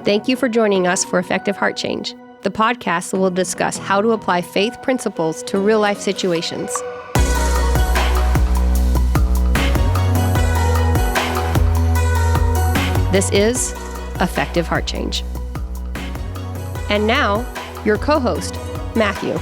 Thank you for joining us for Effective Heart Change. The podcast will discuss how to apply faith principles to real-life situations. This is Effective Heart Change. And now, your co-host, Matthew.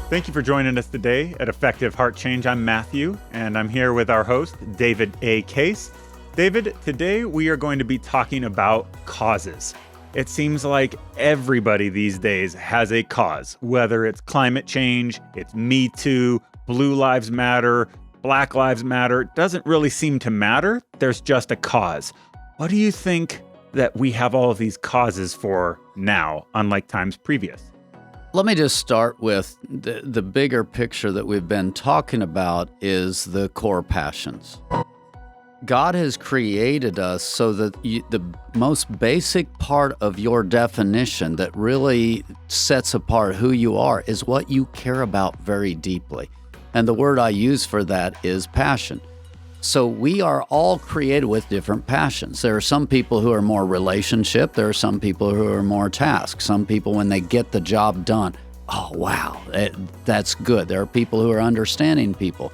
Thank you for joining us today at Effective Heart Change. I'm Matthew, and I'm here with our host, David A. Case. David, today we are going to be talking about causes. It seems like everybody these days has a cause, whether it's climate change, it's Me Too, Blue Lives Matter, Black Lives Matter. It doesn't really seem to matter. There's just a cause. What do you think that we have all of these causes for now, unlike times previous? Let me just start with the bigger picture that we've been talking about is the core passions. God has created us so that the most basic part of your definition that really sets apart who you are is what you care about very deeply. And the word I use for that is passion. So we are all created with different passions. There are some people who are more relationship. There are some people who are more task. Some people, when they get the job done, oh, wow, that's good. There are people who are understanding people.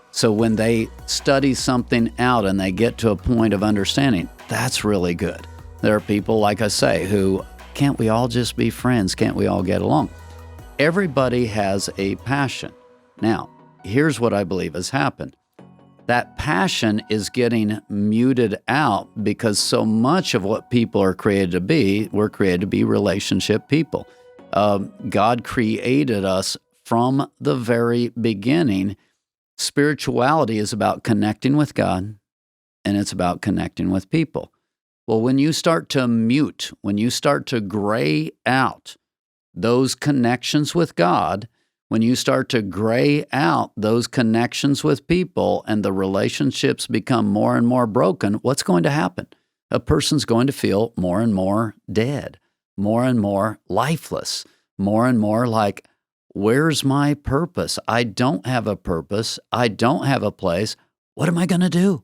So when they study something out and they get to a point of understanding, that's really good. There are people, like I say, who, can't we all just be friends? Can't we all get along? Everybody has a passion. Now, here's what I believe has happened. That passion is getting muted out because so much of what people are created to be, we're created to be relationship people. God created us from the very beginning. Spirituality is about connecting with God, and it's about connecting with people. Well, when you start to mute, when you start to gray out those connections with God, when you start to gray out those connections with people and the relationships become more and more broken, what's going to happen? A person's going to feel more and more dead, more and more lifeless, more and more like, where's my purpose? I don't have a purpose. I don't have a place. What am I going to do?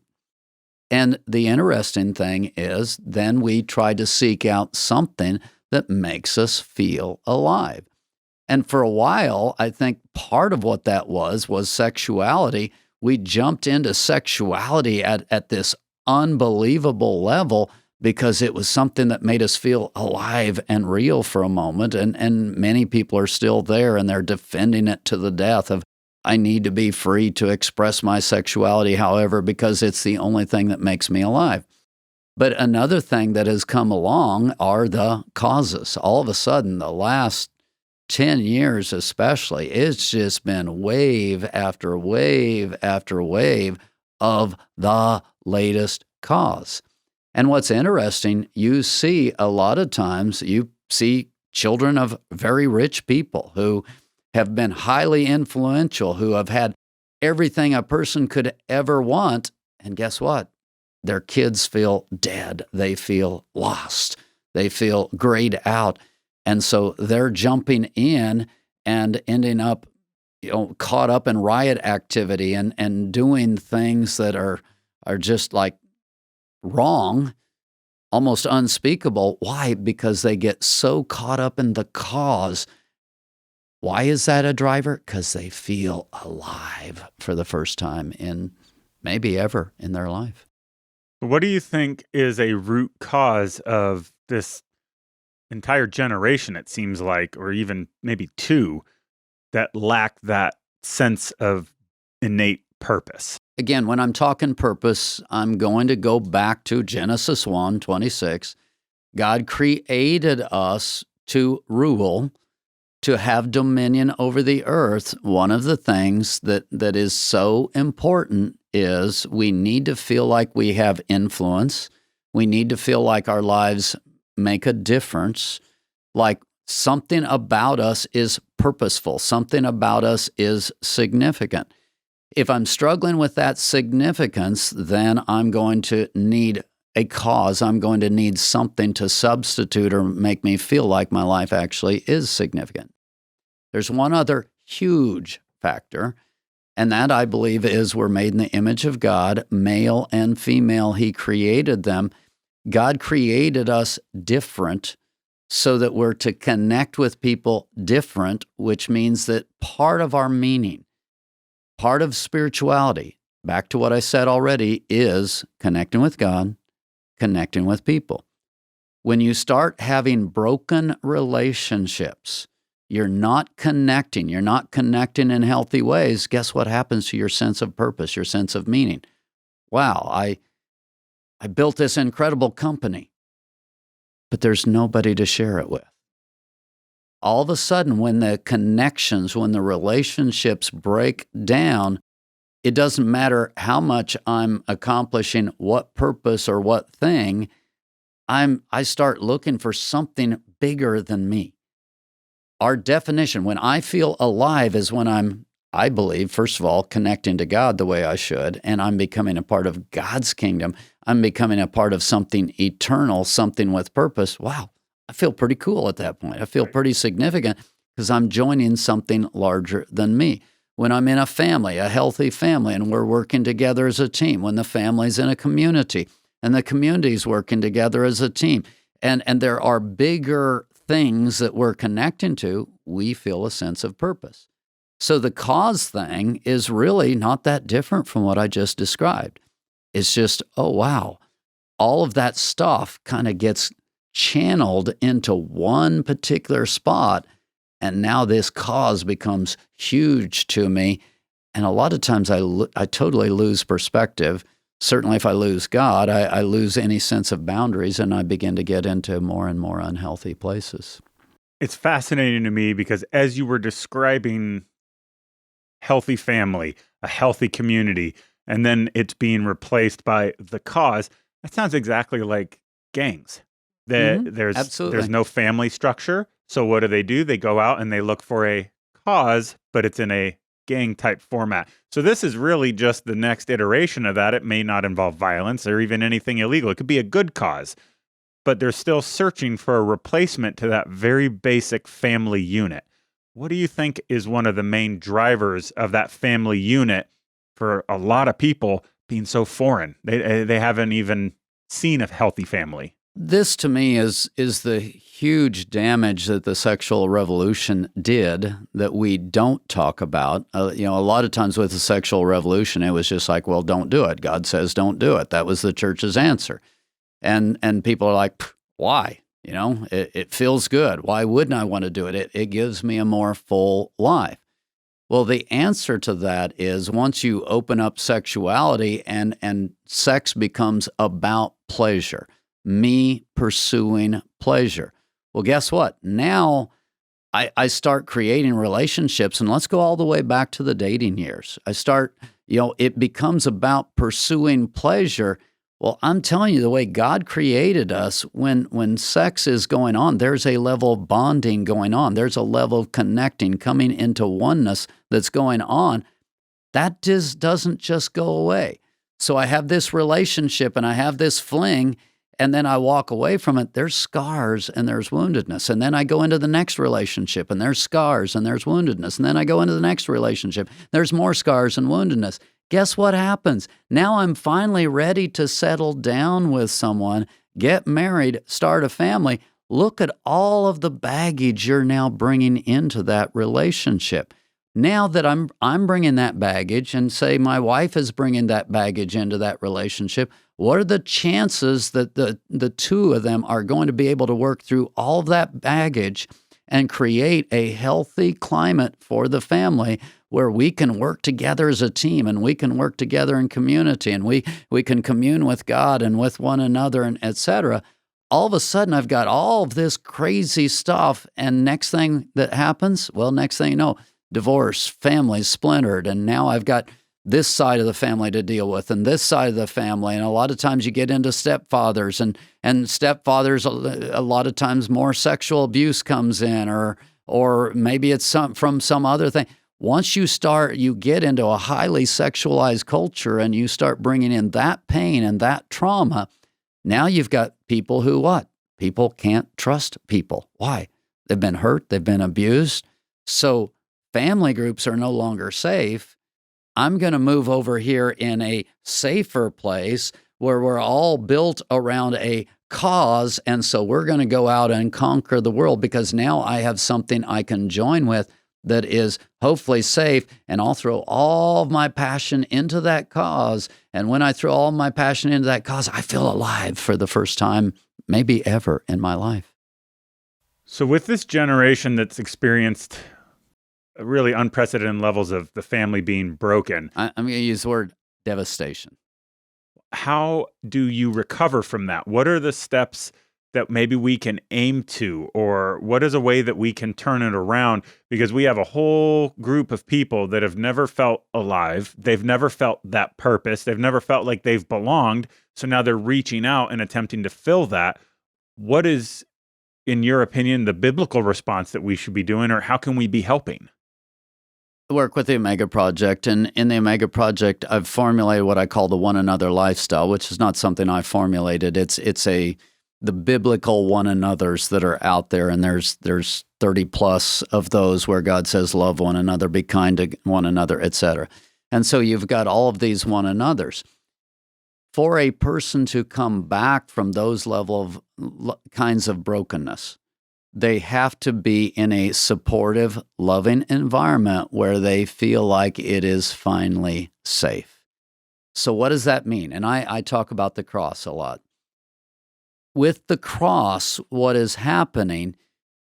And the interesting thing is then we try to seek out something that makes us feel alive. And for a while, I think part of what that was sexuality. We jumped into sexuality at this unbelievable level because it was something that made us feel alive and real for a moment. And many people are still there and they're defending it to the death of, I need to be free to express my sexuality, however, because it's the only thing that makes me alive. But another thing that has come along are the causes. All of a sudden, the last 10 years especially, it's just been wave after wave after wave of the latest cause. And what's interesting, you see a lot of times, you see children of very rich people who have been highly influential, who have had everything a person could ever want. And guess what? Their kids feel dead. They feel lost. They feel grayed out. And so they're jumping in and ending up, caught up in riot activity and doing things that are just like wrong, almost unspeakable. Why? Because they get so caught up in the cause. Why is that a driver? Because they feel alive for the first time in maybe ever in their life. What do you think is a root cause of this entire generation, it seems like, or even maybe two, that lack that sense of innate purpose? Again, when I'm talking purpose, I'm going to go back to Genesis 1:26. God created us to rule, to have dominion over the earth. One of the things that is so important is we need to feel like we have influence. We need to feel like our lives make a difference, like something about us is purposeful, something about us is significant. If I'm struggling with that significance, then I'm going to need a cause. I'm going to need something to substitute or make me feel like my life actually is significant. There's one other huge factor, and that I believe is we're made in the image of God, male and female. He created them. God created us different so that we're to connect with people different, which means that part of our meaning, part of spirituality, back to what I said already, is connecting with God, connecting with people. When you start having broken relationships, you're not connecting in healthy ways, guess what happens to your sense of purpose, your sense of meaning? Wow, I built this incredible company, but there's nobody to share it with. All of a sudden, when the connections, when the relationships break down, it doesn't matter how much I'm accomplishing, what purpose or what thing, I start looking for something bigger than me. Our definition, when I feel alive, is when I believe, first of all, connecting to God the way I should, and I'm becoming a part of God's kingdom. I'm becoming a part of something eternal, something with purpose. Wow, I feel pretty cool at that point. I feel pretty significant because I'm joining something larger than me. When I'm in a family, a healthy family, and we're working together as a team, when the family's in a community, and the community's working together as a team, and there are bigger things that we're connecting to, we feel a sense of purpose. So the cause thing is really not that different from what I just described. It's just, oh, wow, all of that stuff kind of gets channeled into one particular spot, and now this cause becomes huge to me. And a lot of times I totally lose perspective. Certainly if I lose God, I lose any sense of boundaries, and I begin to get into more and more unhealthy places. It's fascinating to me because as you were describing healthy family, a healthy community, and then it's being replaced by the cause, that sounds exactly like gangs. There's no family structure. So what do? They go out and they look for a cause, but it's in a gang type format. So this is really just the next iteration of that. It may not involve violence or even anything illegal. It could be a good cause, but they're still searching for a replacement to that very basic family unit. What do you think is one of the main drivers of that family unit for a lot of people being so foreign? They haven't even seen a healthy family. This, to me, is the huge damage that the sexual revolution did that we don't talk about. A lot of times with the sexual revolution, it was just like, well, don't do it. God says don't do it. That was the church's answer. And people are like, why? It feels good. Why wouldn't I want to do it? It gives me a more full life. Well, the answer to that is once you open up sexuality and sex becomes about pleasure, me pursuing pleasure. Well, guess what? Now I start creating relationships, and let's go all the way back to the dating years. It becomes about pursuing pleasure. Well, I'm telling you, the way God created us, when sex is going on, there's a level of bonding going on. There's a level of connecting, coming into oneness that's going on. That just doesn't just go away. So I have this relationship and I have this fling, and then I walk away from it. There's scars and there's woundedness. And then I go into the next relationship and there's scars and there's woundedness. And then I go into the next relationship. There's more scars and woundedness. Guess what happens? Now I'm finally ready to settle down with someone, get married, start a family. Look at all of the baggage you're now bringing into that relationship. Now that I'm bringing that baggage, and say my wife is bringing that baggage into that relationship, what are the chances that the two of them are going to be able to work through all of that baggage and create a healthy climate for the family where we can work together as a team, and we can work together in community, and we can commune with God and with one another, and et cetera? All of a sudden, I've got all of this crazy stuff, and next thing that happens, next thing you know, divorce, families splintered, and now I've got this side of the family to deal with and this side of the family. And a lot of times you get into stepfathers, and stepfathers, a lot of times more sexual abuse comes in, or maybe it's from some other thing. Once you get into a highly sexualized culture and you start bringing in that pain and that trauma, now you've got people who what? People can't trust people. Why? They've been hurt, they've been abused. So family groups are no longer safe. I'm going to move over here in a safer place where we're all built around a cause, and so we're going to go out and conquer the world because now I have something I can join with that is hopefully safe, and I'll throw all of my passion into that cause. And when I throw all my passion into that cause, I feel alive for the first time, maybe ever in my life. So with this generation that's experienced really unprecedented levels of the family being broken, I'm going to use the word devastation. how do you recover from that? What are the steps that maybe we can aim to, or what is a way that we can turn it around? Because we have a whole group of people that have never felt alive. They've never felt that purpose. They've never felt like they've belonged. So now they're reaching out and attempting to fill that. What is, in your opinion, the biblical response that we should be doing, or how can we be helping? I work with the Omega Project, and in the Omega Project, I've formulated what I call the one another lifestyle, which is not something I formulated. It's the biblical one another's that are out there, and there's 30 plus of those where God says, love one another, be kind to one another, etc. And so you've got all of these one another's. For a person to come back from those kinds of brokenness, they have to be in a supportive, loving environment where they feel like it is finally safe. So what does that mean? And I talk about the cross a lot. With the cross, what is happening,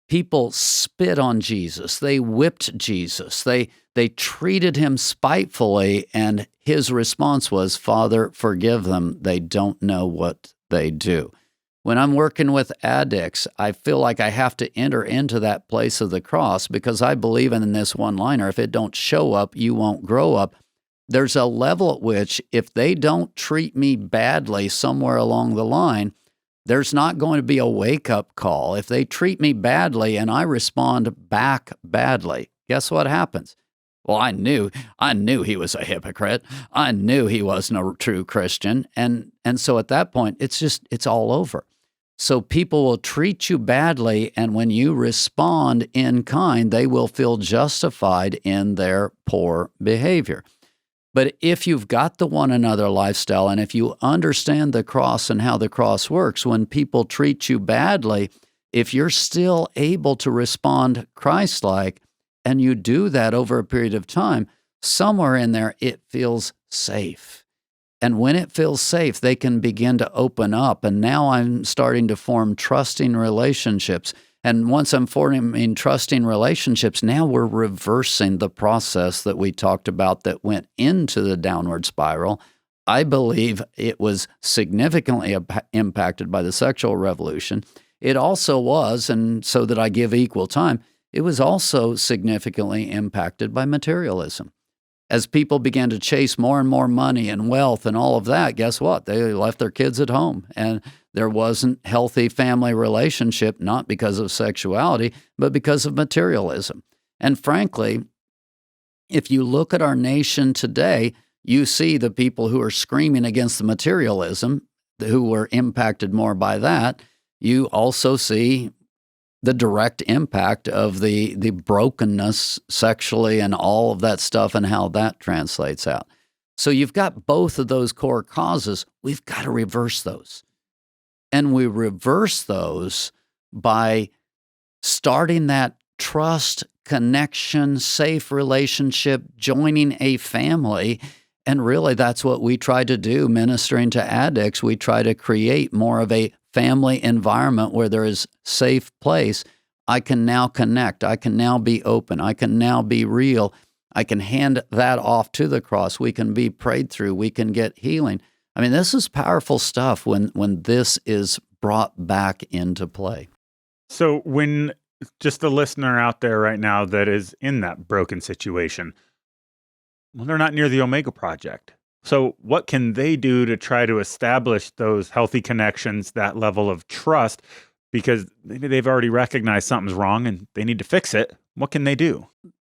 people spit on Jesus. They whipped Jesus. They treated him spitefully, and his response was, Father, forgive them. They don't know what they do. When I'm working with addicts, I feel like I have to enter into that place of the cross because I believe in this one-liner, if it don't show up, you won't grow up. There's a level at which if they don't treat me badly somewhere along the line, there's not going to be a wake-up call. If they treat me badly and I respond back badly, guess what happens? Well, I knew he was a hypocrite. I knew he wasn't a true Christian. And so at that point, it's all over. So people will treat you badly, and when you respond in kind, they will feel justified in their poor behavior. But if you've got the one another lifestyle, and if you understand the cross and how the cross works, when people treat you badly, if you're still able to respond Christ-like, and you do that over a period of time, somewhere in there it feels safe. And when it feels safe, they can begin to open up. And now I'm starting to form trusting relationships. And once I'm forming trusting relationships, now we're reversing the process that we talked about that went into the downward spiral. I believe it was significantly impacted by the sexual revolution. It also was, and so that I give equal time, it was also significantly impacted by materialism. As people began to chase more and more money and wealth and all of that, guess what? They left their kids at home, and there wasn't healthy family relationship, not because of sexuality, but because of materialism. And frankly, if you look at our nation today, you see the people who are screaming against the materialism, who were impacted more by that. You also see the direct impact of the brokenness sexually and all of that stuff and how that translates out. So you've got both of those core causes. We've got to reverse those. And we reverse those by starting that trust, connection, safe relationship, joining a family. And really, that's what we try to do ministering to addicts. We try to create more of a family environment where there is safe place. I can now connect. I can now be open. I can now be real. I can hand that off to the cross. We can be prayed through. We can get healing. I mean, this is powerful stuff when this is brought back into play. So when just the listener out there right now that is in that broken situation, well, they're not near the Omega Project. So what can they do to try to establish those healthy connections, that level of trust? Because maybe they've already recognized something's wrong and they need to fix it. What can they do?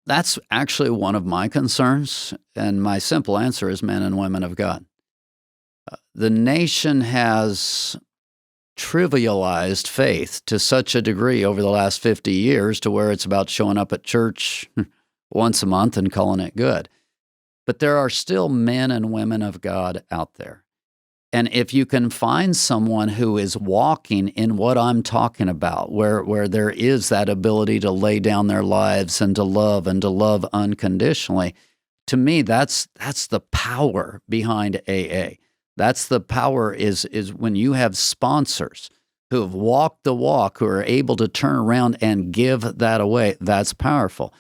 That's actually one of my concerns, and my simple answer is men and women of God. The nation has trivialized faith to such a degree over the last 50 years to where it's about showing up at church once a month and calling it good. But there are still men and women of God out there. And if you can find someone who is walking in what I'm talking about, where there is that ability to lay down their lives and to love unconditionally, to me, that's the power behind AA. That's the power is when you have sponsors who have walked the walk, who are able to turn around and give that away. That's powerful.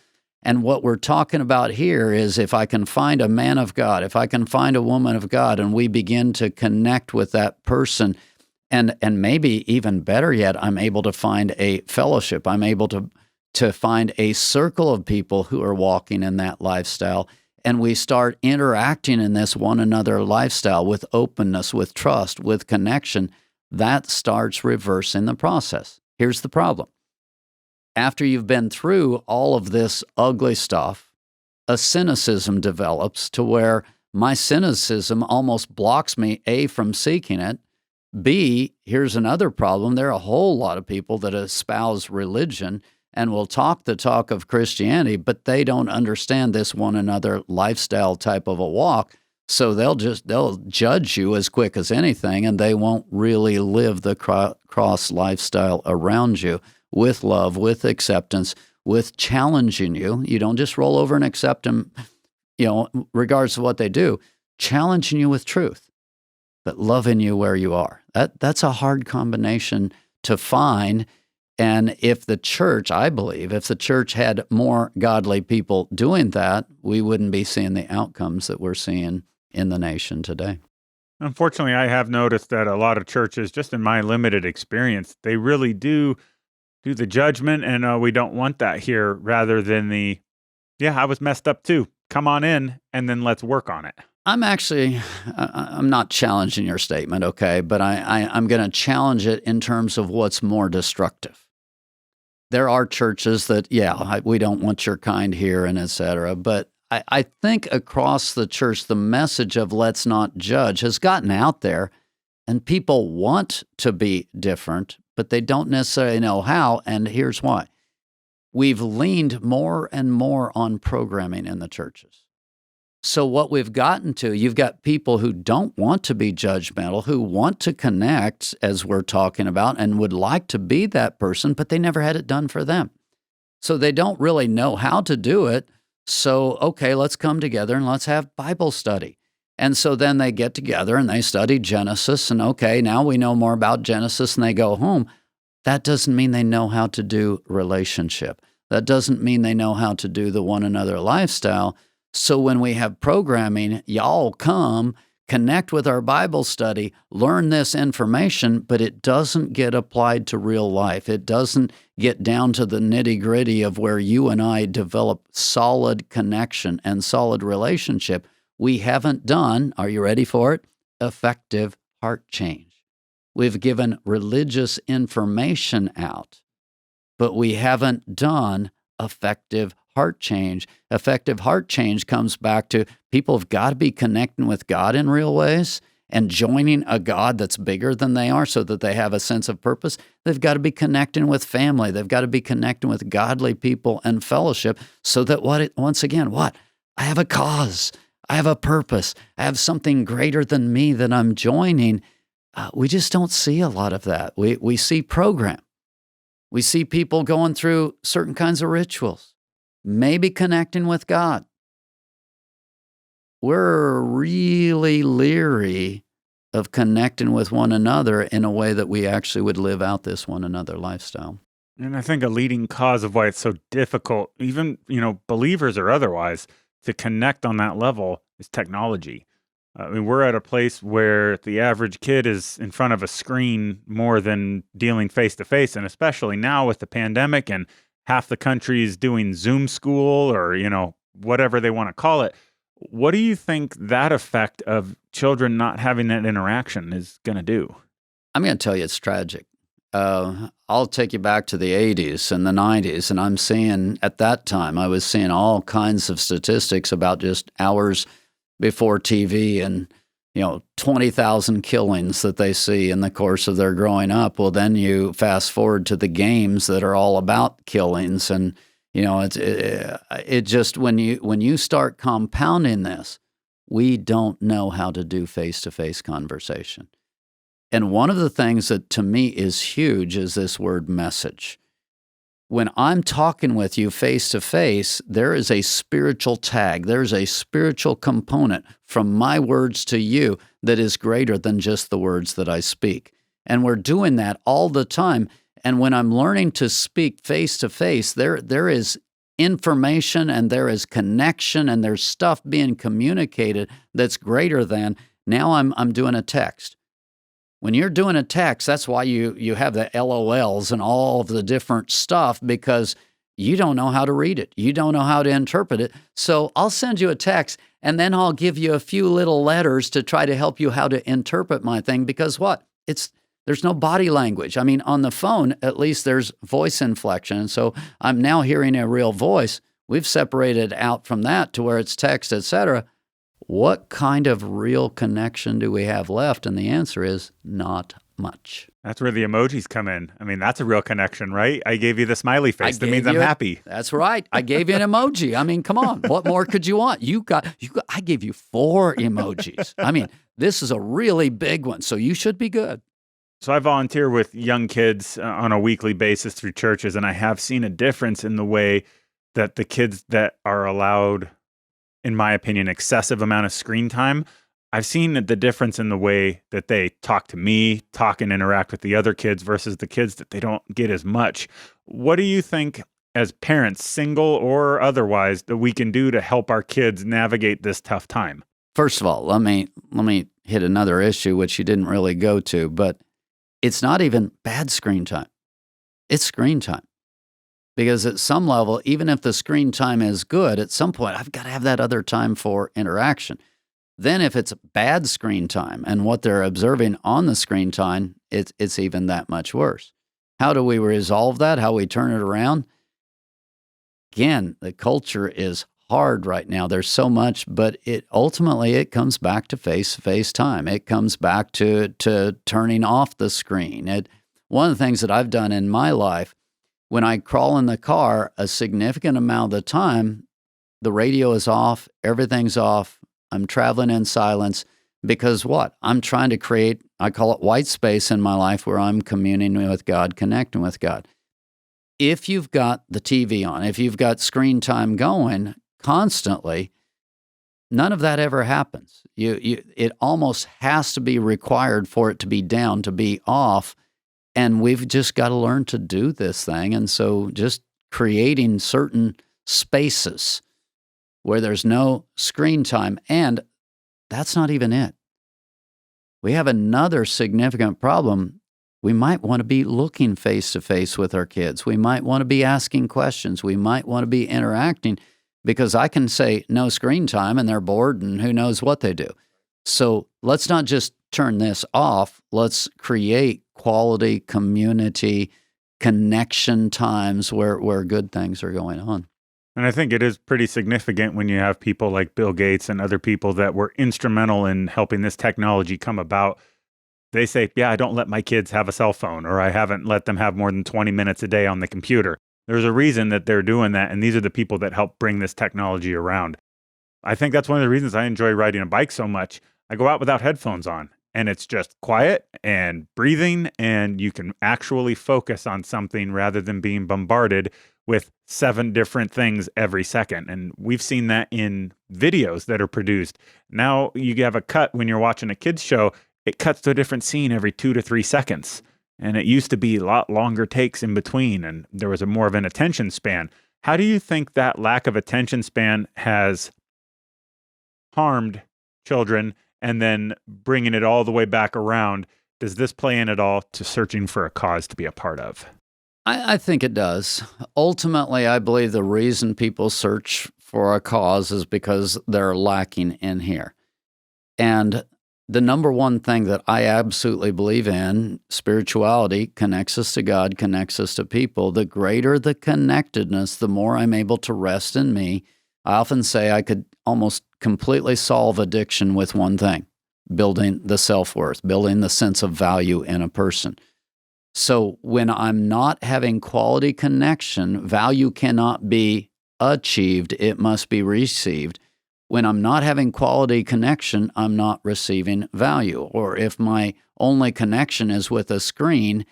And what we're talking about here is if I can find a man of God, if I can find a woman of God, and we begin to connect with that person, and maybe even better yet, I'm able to find a fellowship. I'm able to find a circle of people who are walking in that lifestyle, and we start interacting in this one another lifestyle with openness, with trust, with connection. That starts reversing the process. Here's the problem. After you've been through all of this ugly stuff, a cynicism develops to where my cynicism almost blocks me, A, from seeking it. B, here's another problem. There are a whole lot of people that espouse religion and will talk the talk of Christianity, but they don't understand this one another lifestyle type of a walk. So they'll judge you as quick as anything, and they won't really live the cross lifestyle around you with love, with acceptance, with challenging you. You don't just roll over and accept them, regardless of what they do, challenging you with truth, but loving you where you are. That's a hard combination to find. And if the church, I believe, if the church had more godly people doing that, we wouldn't be seeing the outcomes that we're seeing in the nation today. Unfortunately, I have noticed that a lot of churches, just in my limited experience, they really do the judgment, and we don't want that here, rather than I was messed up too. Come on in, and then let's work on it. I'm not challenging your statement, okay, but I'm going to challenge it in terms of what's more destructive. There are churches that, we don't want your kind here, and et cetera, but I think across the church, the message of let's not judge has gotten out there, and people want to be different, but they don't necessarily know how, and here's why. We've leaned more and more on programming in the churches. So what we've gotten to, you've got people who don't want to be judgmental, who want to connect, as we're talking about, and would like to be that person, but they never had it done for them. So they don't really know how to do it. So, okay, let's come together and let's have Bible study. And so then they get together and they study Genesis, and okay, now we know more about Genesis, and they go home. That doesn't mean they know how to do relationship. That doesn't mean they know how to do the one another lifestyle. So when we have programming, y'all come, connect with our Bible study, learn this information, but it doesn't get applied to real life. It doesn't get down to the nitty-gritty of where you and I develop solid connection and solid relationship. We haven't done, are you ready for it? Effective heart change. We've given religious information out, but we haven't done effective heart change. Effective heart change comes back to people have got to be connecting with God in real ways and joining a God that's bigger than they are so that they have a sense of purpose. They've got to be connecting with family. They've got to be connecting with godly people and fellowship so that I have a cause. I have a purpose. I have something greater than me that I'm joining. We just don't see a lot of that. We see program. We see people going through certain kinds of rituals, maybe connecting with God. We're really leery of connecting with one another in a way that we actually would live out this one another lifestyle. And I think a leading cause of why it's so difficult, even, believers or otherwise, to connect on that level is technology. We're at a place where the average kid is in front of a screen more than dealing face to face. And especially now with the pandemic and half the country is doing Zoom school or, whatever they want to call it. What do you think that effect of children not having that interaction is going to do? I'm going to tell you it's tragic. I'll take you back to the 80s and the 90s, and I'm seeing, at that time, I was seeing all kinds of statistics about just hours before TV and, 20,000 killings that they see in the course of their growing up. Well, then you fast forward to the games that are all about killings, and, it just, when you start compounding this we don't know how to do face-to-face conversation. And one of the things that to me is huge is this word message. When I'm talking with you face-to-face, there is a spiritual tag. There's a spiritual component from my words to you that is greater than just the words that I speak. And we're doing that all the time. And when I'm learning to speak face-to-face, there is information and there is connection and there's stuff being communicated that's greater than, now I'm doing a text. When you're doing a text, that's why you have the LOLs and all of the different stuff, because you don't know how to read it. You don't know how to interpret it. So I'll send you a text, and then I'll give you a few little letters to try to help you how to interpret my thing, because what? There's no body language. I mean, on the phone, at least there's voice inflection. And so I'm now hearing a real voice. We've separated out from that to where it's text, etc. What kind of real connection do we have left? And the answer is not much. That's where the emojis come in. I mean, that's a real connection, right? I gave you the smiley face. That means I'm happy. That's right. I gave you an emoji. I mean, come on. What more could you want? I gave you 4 emojis. I mean, this is a really big one, so you should be good. So I volunteer with young kids on a weekly basis through churches, and I have seen a difference in the way that the kids that are allowed, in my opinion, excessive amount of screen time, I've seen the difference in the way that they talk to me, talk and interact with the other kids versus the kids that they don't get as much. What do you think as parents, single or otherwise, that we can do to help our kids navigate this tough time? First of all, let me hit another issue, which you didn't really go to, but it's not even bad screen time. It's screen time. Because at some level, even if the screen time is good, at some point, I've got to have that other time for interaction. Then if it's bad screen time and what they're observing on the screen time, it's even that much worse. How do we resolve that? How we turn it around? Again, the culture is hard right now. There's so much, but ultimately it comes back to face-to-face time. It comes back to turning off the screen. One of the things that I've done in my life, when I crawl in the car, a significant amount of the time, the radio is off, everything's off, I'm traveling in silence, because what? I'm trying to create, I call it white space in my life where I'm communing with God, connecting with God. If you've got the TV on, if you've got screen time going constantly, none of that ever happens. It almost has to be required for it to be down, to be off. And we've just got to learn to do this thing. And so just creating certain spaces where there's no screen time. And that's not even it. We have another significant problem. We might want to be looking face to face with our kids. We might want to be asking questions. We might want to be interacting, because I can say no screen time and they're bored and who knows what they do. So let's not just turn this off. Let's create quality community connection times where good things are going on. And I think it is pretty significant when you have people like Bill Gates and other people that were instrumental in helping this technology come about. They say, yeah, I don't let my kids have a cell phone, or I haven't let them have more than 20 minutes a day on the computer. There's a reason that they're doing that, and these are the people that help bring this technology around. I think that's one of the reasons I enjoy riding a bike so much. I go out without headphones on, and it's just quiet and breathing, and you can actually focus on something rather than being bombarded with 7 different things every second. And we've seen that in videos that are produced. Now you have a cut when you're watching a kid's show, it cuts to a different scene every 2 to 3 seconds. And it used to be a lot longer takes in between, and there was more of an attention span. How do you think that lack of attention span has harmed children, and then bringing it all the way back around? Does this play in at all to searching for a cause to be a part of? I think it does. Ultimately, I believe the reason people search for a cause is because they're lacking in here. And the number one thing that I absolutely believe in, spirituality connects us to God, connects us to people. The greater the connectedness, the more I'm able to rest in me. I often say I could almost completely solve addiction with one thing: building the self-worth, building the sense of value in a person. So when I'm not having quality connection, value cannot be achieved, it must be received. when I'm not having quality connection, I'm not receiving value. Or if my only connection is with a screen,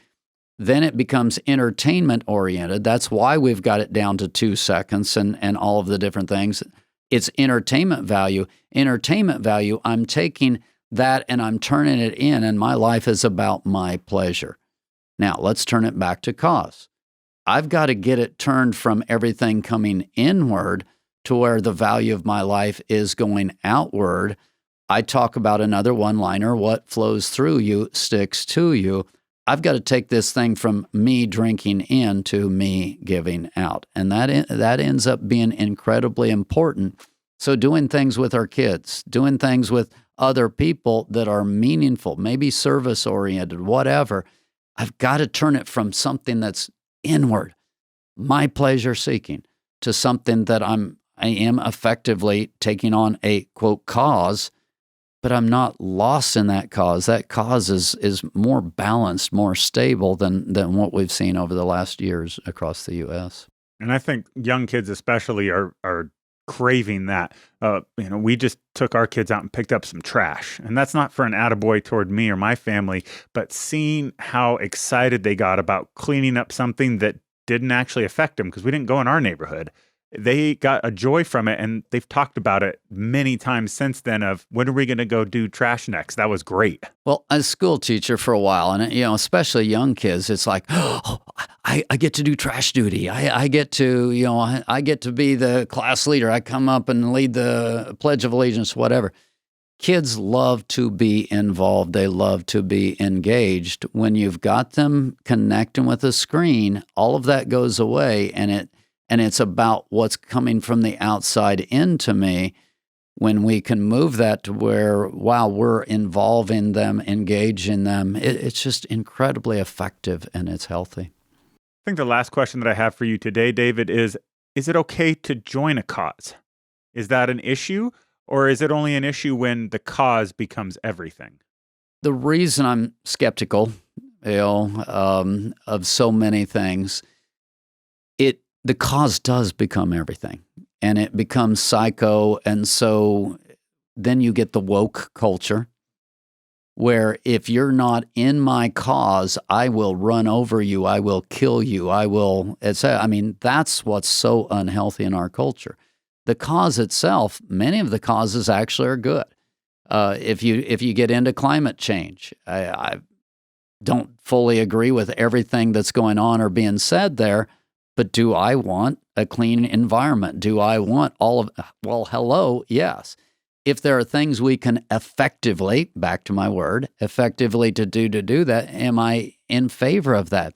then it becomes entertainment oriented. That's why we've got it down to 2 seconds and all of the different things. It's entertainment value. Entertainment value, I'm taking that and I'm turning it in, and my life is about my pleasure. Now, let's turn it back to cause. I've got to get it turned from everything coming inward to where the value of my life is going outward. I talk about another one-liner, what flows through you sticks to you. I've got to take this thing from me drinking in to me giving out. And that ends up being incredibly important. So doing things with our kids, doing things with other people that are meaningful, maybe service-oriented, whatever, I've got to turn it from something that's inward, my pleasure-seeking, to something that I am effectively taking on a, quote, cause, but I'm not lost in that cause. That cause is more balanced, more stable than what we've seen over the last years across the U.S. And I think young kids especially are craving that. We just took our kids out and picked up some trash. And that's not for an attaboy toward me or my family, but seeing how excited they got about cleaning up something that didn't actually affect them, because we didn't go in our neighborhood. They got a joy from it, and they've talked about it many times since then of, when are we going to go do trash next? That was great. Well, as a school teacher for a while, and especially young kids, it's like, oh, I get to do trash duty. I get to, I get to be the class leader. I come up and lead the Pledge of Allegiance, whatever. Kids love to be involved. They love to be engaged. When you've got them connecting with a screen, all of that goes away, and it's about what's coming from the outside into me. When we can move that to where, while we're involving them, engaging them, it's just incredibly effective and it's healthy. I think the last question that I have for you today, David, is it okay to join a cause? Is that an issue, or is it only an issue when the cause becomes everything? The reason I'm skeptical, of so many things, the cause does become everything, and it becomes psycho. And so then you get the woke culture, where if you're not in my cause, I will run over you, I will kill you, that's what's so unhealthy in our culture. The cause itself, many of the causes actually are good. If you get into climate change, I don't fully agree with everything that's going on or being said there, but do I want a clean environment? Do I want hello, yes. If there are things we can effectively, back to my word, effectively to do that, am I in favor of that?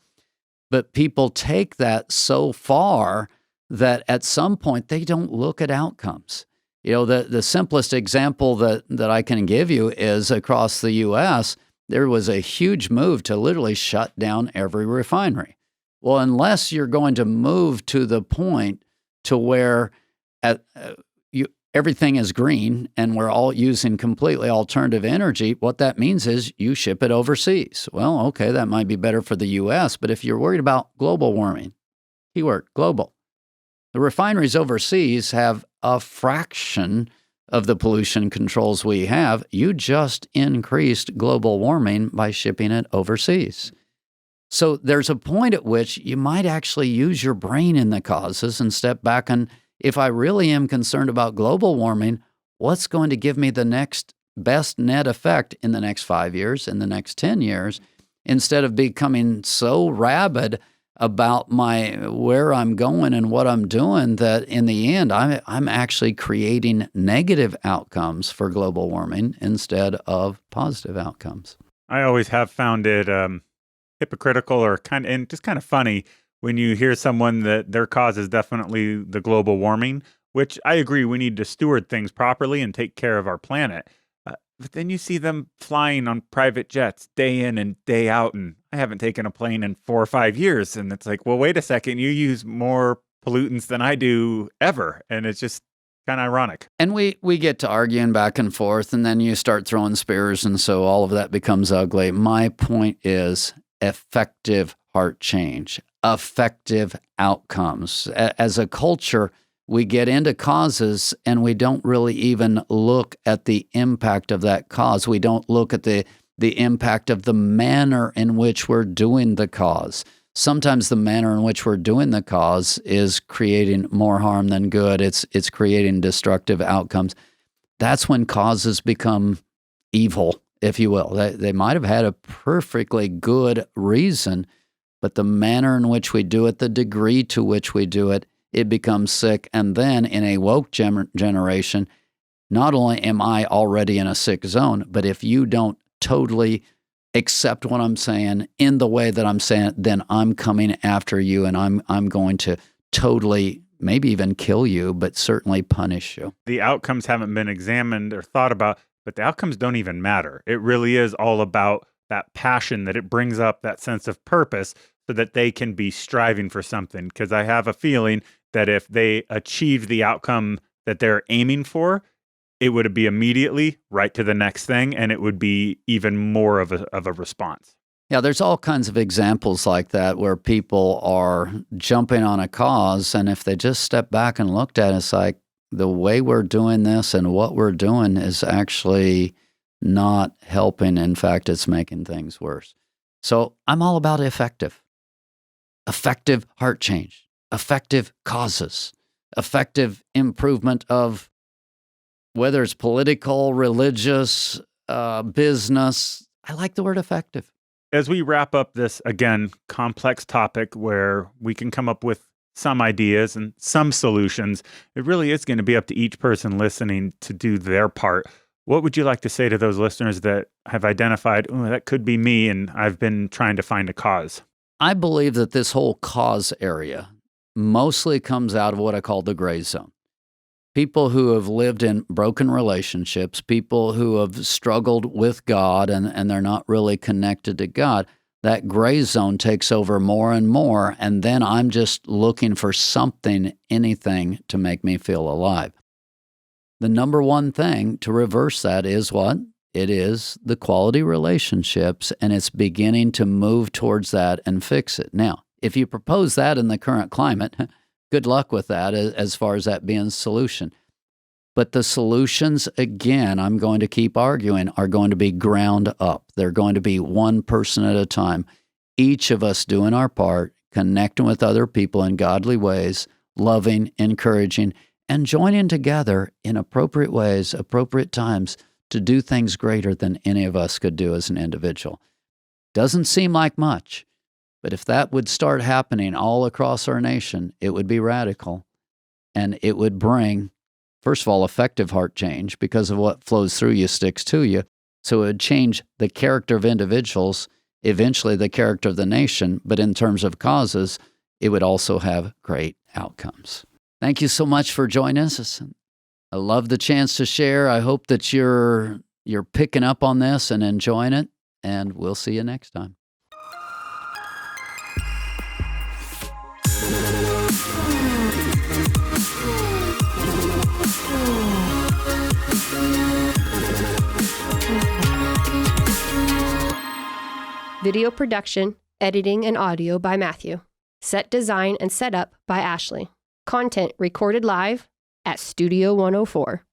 But people take that so far that at some point they don't look at outcomes. The simplest example that I can give you is across the U.S., there was a huge move to literally shut down every refinery. Well, unless you're going to move to the point to where everything is green and we're all using completely alternative energy, what that means is you ship it overseas. Well, okay, that might be better for the U.S., but if you're worried about global warming, keyword, global, the refineries overseas have a fraction of the pollution controls we have. You just increased global warming by shipping it overseas. So there's a point at which you might actually use your brain in the causes and step back, and if I really am concerned about global warming, what's going to give me the next best net effect in the next 5 years, in the next 10 years, instead of becoming so rabid about where I'm going and what I'm doing that in the end I'm actually creating negative outcomes for global warming instead of positive outcomes. I always have found it hypocritical or kind of funny when you hear someone that their cause is definitely the global warming, which I agree we need to steward things properly and take care of our planet. But then you see them flying on private jets day in and day out, and I haven't taken a plane in 4 or 5 years, and it's like, well, wait a second, you use more pollutants than I do ever, and it's just kind of ironic. And we get to arguing back and forth, and then you start throwing spears, and so all of that becomes ugly. My point is effective heart change, effective outcomes. As a culture, We get into causes and we don't really even look at the impact of that cause. We don't look at the impact of the manner in which we're doing the cause. Sometimes the manner in which we're doing the cause is creating more harm than good. It's creating destructive outcomes. That's when causes become evil, if you will. They might have had a perfectly good reason, but the manner in which we do it, the degree to which we do it, it becomes sick. And then in a woke generation, not only am I already in a sick zone, but if you don't totally accept what I'm saying in the way that I'm saying it, then I'm coming after you and I'm going to totally maybe even kill you, but certainly punish you. The outcomes haven't been examined or thought about, but the outcomes don't even matter. It really is all about that passion that it brings up, that sense of purpose, so that they can be striving for something. Because I have a feeling that if they achieve the outcome that they're aiming for, it would be immediately right to the next thing, and it would be even more of a response. Yeah, there's all kinds of examples like that where people are jumping on a cause, and if they just step back and looked at it, it's like the way we're doing this and what we're doing is actually not helping. In fact, it's making things worse. So I'm all about effective heart change, effective causes, effective improvement of whether it's political, religious, business. I like the word effective. As we wrap up this, again, complex topic where we can come up with some ideas and some solutions, it really is going to be up to each person listening to do their part. What would you like to say to those listeners that have identified, oh, that could be me, and I've been trying to find a cause? I believe that this whole cause area mostly comes out of what I call the gray zone. People who have lived in broken relationships, people who have struggled with God and they're not really connected to God, that gray zone takes over more and more, and then I'm just looking for something, anything to make me feel alive. The number one thing to reverse that is what? It is the quality relationships, and it's beginning to move towards that and fix it. Now, if you propose that in the current climate, good luck with that as far as that being a solution. But the solutions, again, I'm going to keep arguing, are going to be ground up. They're going to be one person at a time. Each of us doing our part, connecting with other people in godly ways, loving, encouraging, and joining together in appropriate ways, appropriate times to do things greater than any of us could do as an individual. Doesn't seem like much, but if that would start happening all across our nation, it would be radical. And it would bring, first of all, effective heart change, because of what flows through you sticks to you. So it would change the character of individuals, eventually the character of the nation, but in terms of causes, it would also have great outcomes. Thank you so much for joining us. I love the chance to share. I hope that you're picking up on this and enjoying it, and we'll see you next time. Video production, editing, and audio by Matthew. Set design and setup by Ashley. Content recorded live at Studio 104.